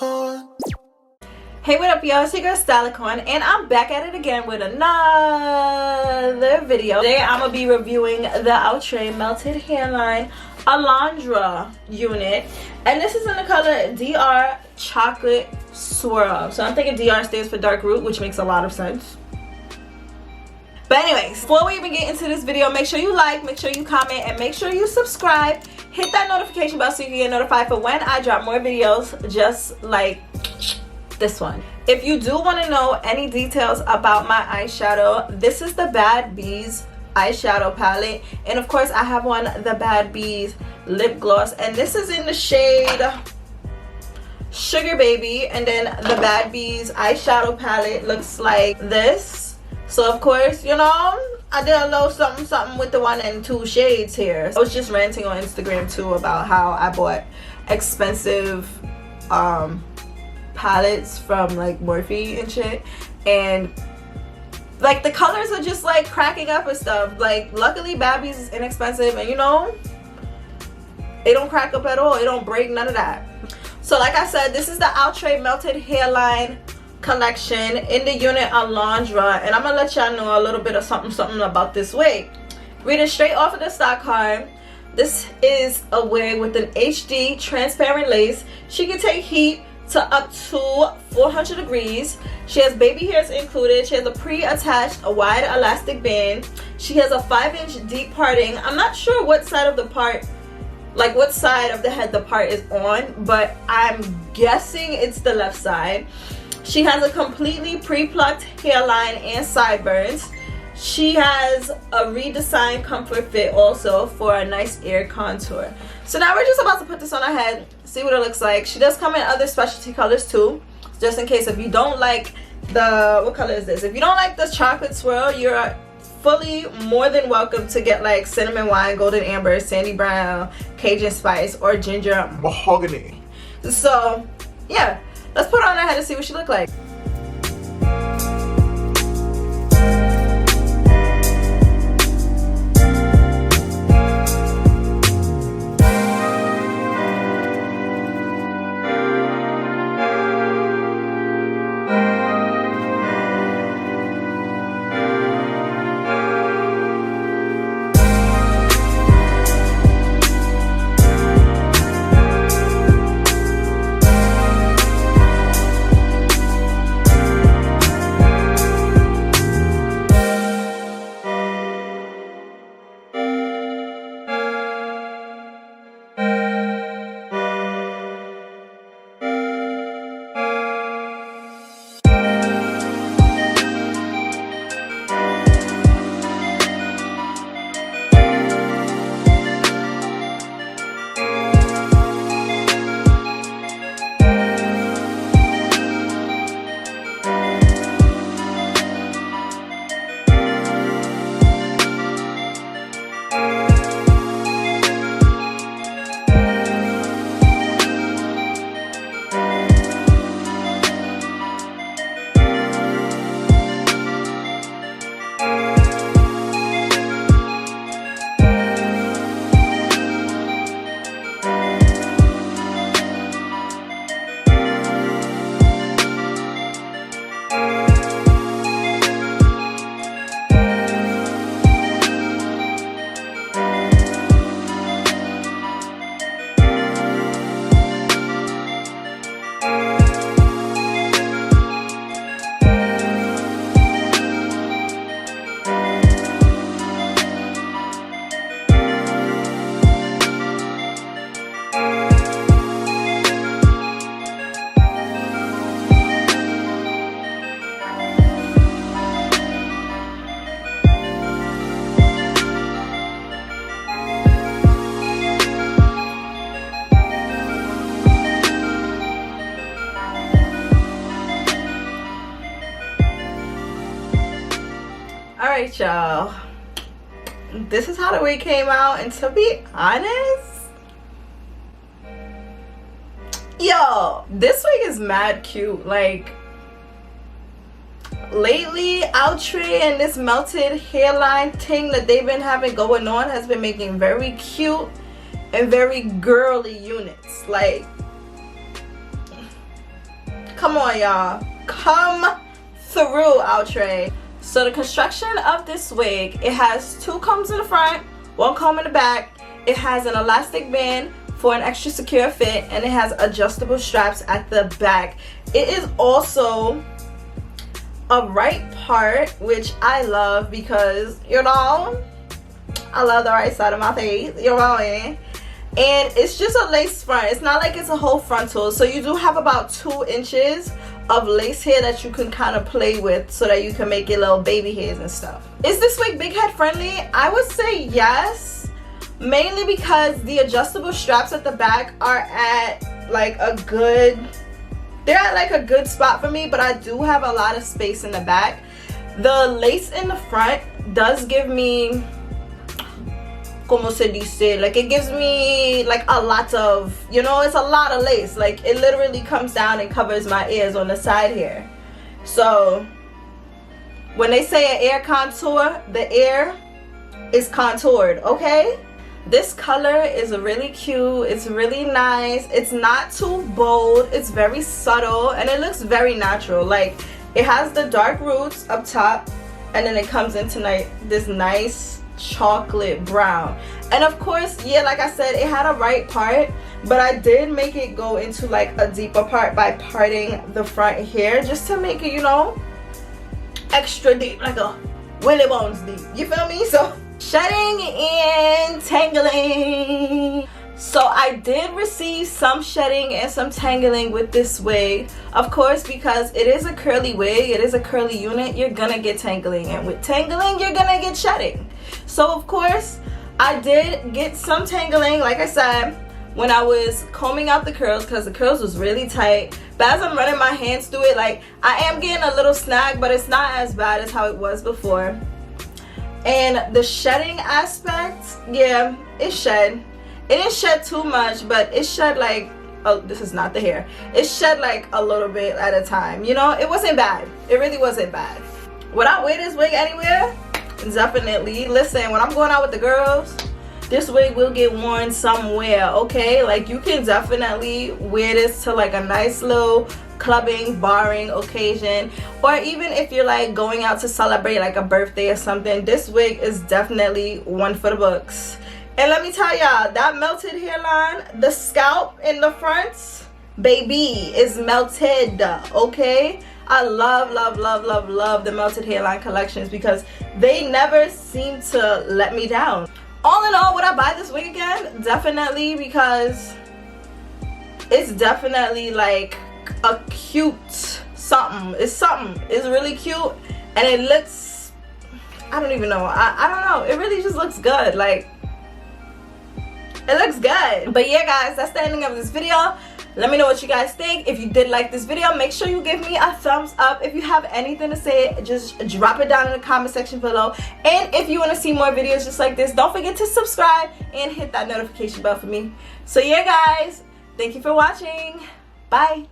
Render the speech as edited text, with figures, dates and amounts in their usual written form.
Stallicorn. Hey, what up, y'all? It's your girl Stallicorn, and I'm back at it again with another video. Today I'm gonna be reviewing the Outre Melted Hairline Alondra unit, and this is in the color DR Chocolate Swirl. So I'm thinking DR stands for dark root, which makes a lot of sense. But anyways, before we even get into this video, make sure you like, make sure you comment, and make sure you subscribe. Hit that notification bell so you can get notified for when I drop more videos just like this one. If you do want to know any details about my eyeshadow, this is the Bad Bees eyeshadow palette, and of course I have on the Bad Bees lip gloss, and this is in the shade Sugar Baby, and then the Bad Bees eyeshadow palette looks like this. So of course, you know, I did a little something with the 1 and 2 shades here. I was just ranting on Instagram too about how I bought expensive palettes from like Morphe and shit, and like the colors are just like cracking up and stuff. Like luckily Bad Bees is inexpensive, and you know, it don't crack up at all, it don't break, none of that. So like I said, this is the Outre Melted Hairline collection in the unit Alondra, and I'm gonna let y'all know a little bit of something about this wig. Reading straight off of the stock card, this is a wig with an HD transparent lace. She can take heat to up to 400 degrees. She has baby hairs included. She has a pre-attached wide elastic band. She has a 5-inch deep parting. I'm not sure what side of the part, like what side of the head the part is on, but I'm guessing it's the left side. She has a completely pre-plucked hairline and sideburns. She has a redesigned comfort fit also for a nice ear contour. So now we're just about to put this on her head, see what it looks like. She does come in other specialty colors too, just in case if you don't like the, what color is this? If you don't like the chocolate swirl, you're fully more than welcome to get like cinnamon wine, golden amber, sandy brown, Cajun spice, or ginger mahogany. So yeah, let's put her on her head and see what she look like. Alright, y'all, this is how the wig came out, and to be honest, yo, this wig is mad cute. Like, lately Outre and this melted hairline thing that they've been having going on has been making very cute and very girly units. Like, Come on, y'all. Come through, Outre. So the construction of this wig, it has 2 combs in the front, 1 comb in the back. It has an elastic band for an extra secure fit, and it has adjustable straps at the back. It is also a right part, which I love because, you know, I love the right side of my face, you know what I mean? And it's just a lace front. It's not like it's a whole frontal, so you do have about 2 inches of lace hair that you can kind of play with so that you can make your little baby hairs and stuff. Is this wig big head friendly? I would say yes, mainly because the adjustable straps at the back are at like a good, they're at like a good spot for me, but I do have a lot of space in the back. The lace in the front does give me, como se dice, like it gives me like a lot of, you know, it's a lot of lace. Like it literally comes down and covers my ears on the side here. So when they say an ear contour, the ear is contoured, okay? This color is really cute. It's really nice. It's not too bold. It's very subtle and it looks very natural. Like it has the dark roots up top and then it comes into like this nice chocolate brown. And of course, yeah, like I said, it had a right part, but I did make it go into like a deeper part by parting the front here just to make it, you know, extra deep, like a Willy Bones deep. You feel me? So shedding and tangling. So I did receive some shedding and some tangling with this wig. Of course, because it is a curly wig, it is a curly unit, you're gonna get tangling. And with tangling, you're gonna get shedding. So of course, I did get some tangling, like I said, when I was combing out the curls because the curls was really tight. But as I'm running my hands through it, like I am getting a little snag, but it's not as bad as how it was before. And the shedding aspect, yeah, it shed. It didn't shed too much, but it shed like, oh, this is not the hair. It shed like a little bit at a time. You know, it wasn't bad. It really wasn't bad. Would I wear this wig anywhere? Definitely. Listen, when I'm going out with the girls, this wig will get worn somewhere, okay? Like you can definitely wear this to like a nice little clubbing, barring occasion, or even if you're like going out to celebrate like a birthday or something, this wig is definitely one for the books. And let me tell y'all, that melted hairline, the scalp in the front, baby, is melted, okay? I love, love, love, love, love the melted hairline collections because they never seem to let me down. All in all, would I buy this wig again? Definitely, because it's definitely like a cute something. It's something. It's really cute and it looks, I don't even know. I don't know. It really just looks good. Like, it looks good. But yeah, guys, that's the ending of this video. Let me know what you guys think. If you did like this video, make sure you give me a thumbs up. If you have anything to say, just drop it down in the comment section below. And if you want to see more videos just like this, don't forget to subscribe and hit that notification bell for me. So yeah, guys, thank you for watching. Bye.